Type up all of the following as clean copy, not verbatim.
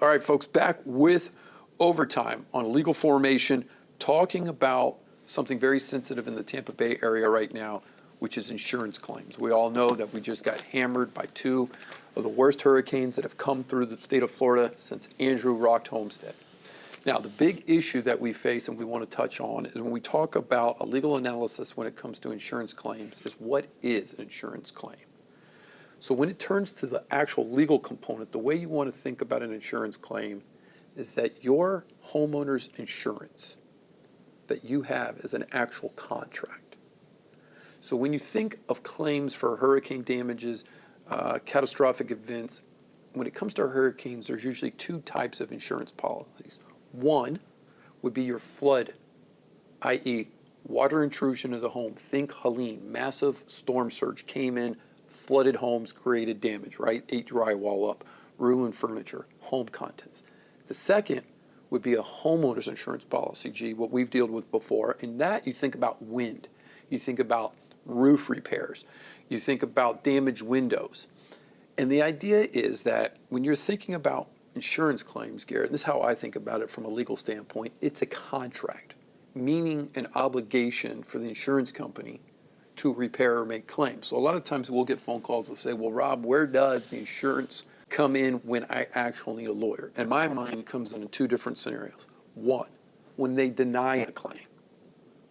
All right, folks, back with Overtime on legal formation, talking about something very sensitive in the Tampa Bay area right now, which is insurance claims. We all know that we just got hammered by two of the worst hurricanes that have come through the state of Florida since Andrew rocked Homestead. Now, the big issue that we face and we want to touch on is when we talk about a legal analysis when it comes to insurance claims is what is an insurance claim? So when it turns to the actual legal component, the way you want to think about an insurance claim is that your homeowner's insurance that you have is an actual contract. So when you think of claims for hurricane damages, catastrophic events, when it comes to hurricanes, there's usually two types of insurance policies. One would be your flood, i.e. water intrusion of the home. Think Helene, massive storm surge came in, flooded homes, created damage, right? Ate drywall up, ruined furniture, home contents. The second would be a homeowner's insurance policy, what we've dealt with before. In that, you think about wind. You think about roof repairs. You think about damaged windows. And the idea is that when you're thinking about insurance claims, Garrett, and this is how I think about it from a legal standpoint, it's a contract, meaning an obligation for the insurance company to repair or make claims. So a lot of times we'll get phone calls that say, well, Rob, where does the insurance come in when I actually need a lawyer? And my mind comes in two different scenarios. One, when they deny a claim,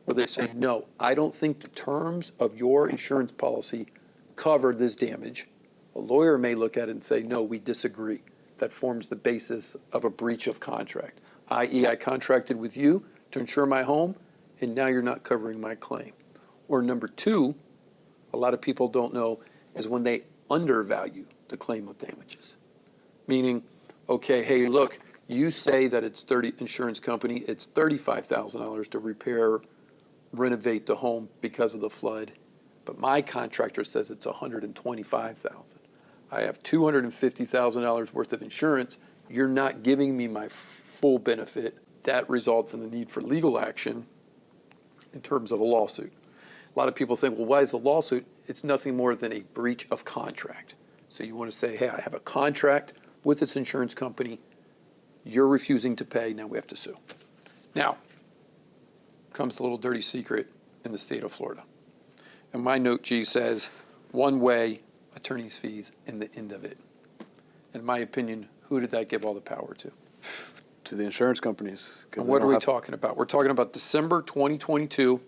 where they say, no, I don't think the terms of your insurance policy cover this damage. A lawyer may look at it and say, no, we disagree. That forms the basis of a breach of contract, i.e. I contracted with you to insure my home, and now you're not covering my claim. Or number two, a lot of people don't know, is when they undervalue the claim of damages. Meaning, okay, hey, look, you say that it's insurance company, it's $35,000 to repair, renovate the home because of the flood, but my contractor says it's $125,000. I have $250,000 worth of insurance. You're not giving me my full benefit. That results in the need for legal action in terms of a lawsuit. A lot of people think, well, why is the lawsuit? It's nothing more than a breach of contract. So you want to say, hey, I have a contract with this insurance company. You're refusing to pay. Now we have to sue. Now comes the little dirty secret in the state of Florida. And my note G says, one way, attorney's fees, and the end of it. In my opinion, who did that give all the power to? To the insurance companies. And what are we talking about? We're talking about December 2022.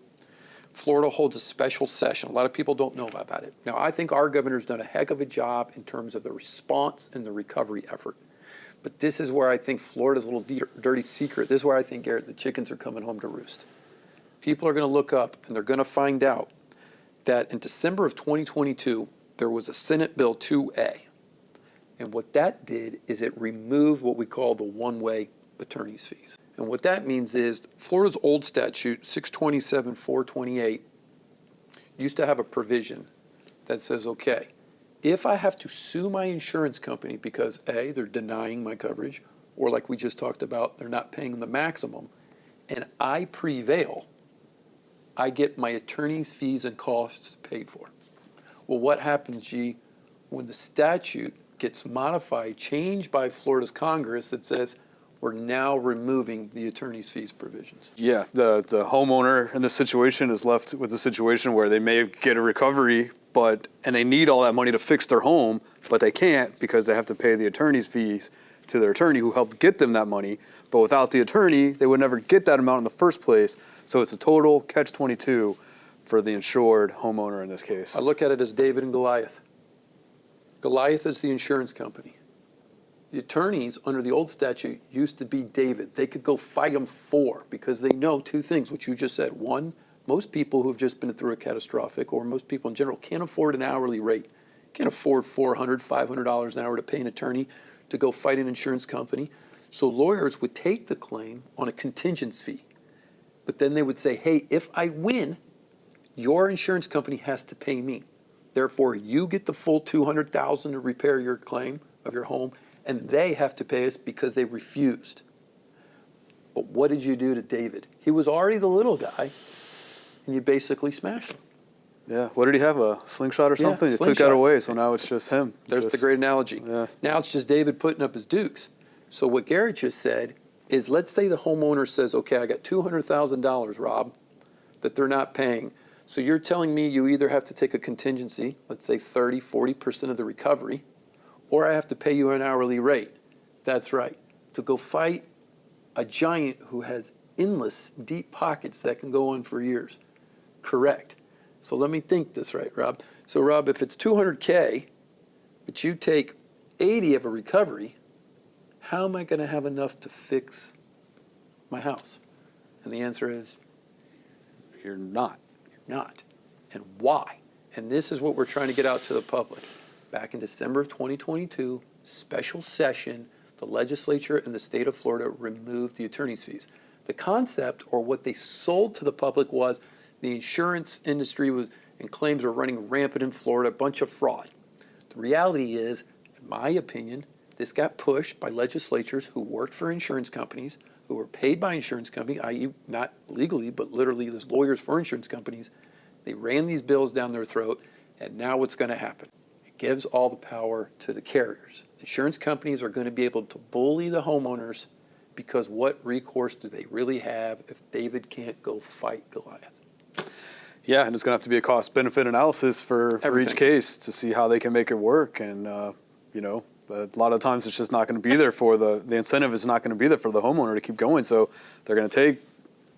Florida holds a special session. A lot of people don't know about it. Now, I think our governor's done a heck of a job in terms of the response and the recovery effort. But this is where I think Florida's little dirty secret. This is where I think, Garrett, the chickens are coming home to roost. People are going to look up and they're going to find out that in December of 2022, there was a Senate Bill 2A. And what that did is it removed what we call the one-way attorney's fees. And what that means is Florida's old statute, 627-428, used to have a provision that says, okay, if I have to sue my insurance company because A, they're denying my coverage, or like we just talked about, they're not paying the maximum, and I prevail, I get my attorney's fees and costs paid for. Well, what happens, G, when the statute gets modified, changed by Florida's Congress that says we're now removing the attorney's fees provisions? Yeah, the homeowner in this situation is left with a situation where they may get a recovery, and they need all that money to fix their home, but they can't because they have to pay the attorney's fees to their attorney who helped get them that money. But without the attorney, they would never get that amount in the first place. So it's a total catch-22 for the insured homeowner in this case. I look at it as David and Goliath. Goliath is the insurance company. The attorneys under the old statute used to be David. They could go fight him because they know two things, which you just said. One, most people who have just been through a catastrophic, or most people in general, can't afford an hourly rate. Can't afford $400, $500 an hour to pay an attorney to go fight an insurance company. So lawyers would take the claim on a contingency fee. But then they would say, hey, if I win, your insurance company has to pay me. Therefore, you get the full $200,000 to repair your claim of your home, and they have to pay us because they refused. But what did you do to David? He was already the little guy, and you basically smashed him. Yeah, what did he have, a slingshot or something? You took that away, so now it's just him. There's the great analogy. Yeah. Now it's just David putting up his dukes. So what Garrett just said is, let's say the homeowner says, okay, I got $200,000, Rob, that they're not paying. So you're telling me you either have to take a contingency, let's say 30, 40% of the recovery, or I have to pay you an hourly rate. That's right. To go fight a giant who has endless deep pockets that can go on for years. Correct. So let me think this right, Rob. So Rob, if it's 200K, but you take 80 of a recovery, how am I going to have enough to fix my house? And the answer is, You're not. you're not. And why? And this is what we're trying to get out to the public. Back in December of 2022, special session, the legislature in the state of Florida removed the attorney's fees. The concept, or what they sold to the public, was the insurance industry was, and claims were running rampant in Florida, a bunch of fraud. The reality is, in my opinion, this got pushed by legislatures who worked for insurance companies, who were paid by insurance companies, i.e. not legally, but literally as lawyers for insurance companies. They ran these bills down their throat, and now what's going to happen? It gives all the power to the carriers. Insurance companies are going to be able to bully the homeowners, because what recourse do they really have if David can't go fight Goliath? Yeah, and it's going to have to be a cost-benefit analysis for each Everything. case to see how they can make it work. And, you know, a lot of times it's just not going to be there for the incentive is not going to be there for the homeowner to keep going. So they're going to take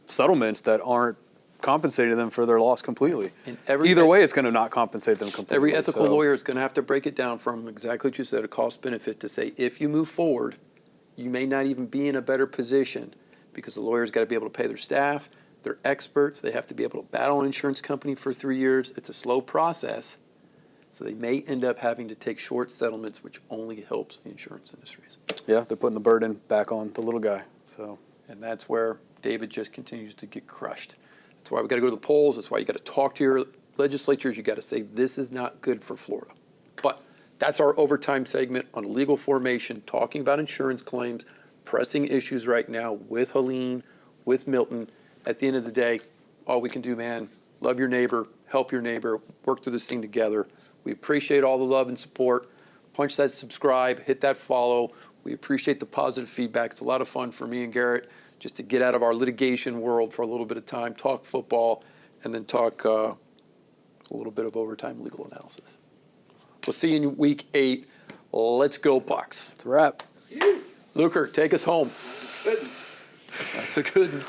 settlements that aren't compensating them for their loss completely. And Either way, it's going to not compensate them completely. Every ethical So- lawyer is going to have to break it down from exactly what you said, a cost benefit, to say if you move forward, you may not even be in a better position, because the lawyer's got to be able to pay their staff, they're experts, they have to be able to battle an insurance company for 3 years. It's a slow process, so they may end up having to take short settlements, which only helps the insurance industries. Yeah, they're putting the burden back on the little guy. So And that's where David just continues to get crushed. That's why we got to go to the polls. That's why you got to talk to your legislatures. You got to say, this is not good for Florida. But that's our overtime segment on legal formation, talking about insurance claims, pressing issues right now with Helene, with Milton. At the end of the day, all we can do, man, love your neighbor, help your neighbor, work through this thing together. We appreciate all the love and support. Punch that subscribe, hit that follow. We appreciate the positive feedback. It's a lot of fun for me and Garrett just to get out of our litigation world for a little bit of time, talk football, and then talk a little bit of overtime legal analysis. We'll see you in week 8. Let's go, Bucks. it's a wrap. Luker, take us home. That's a good one.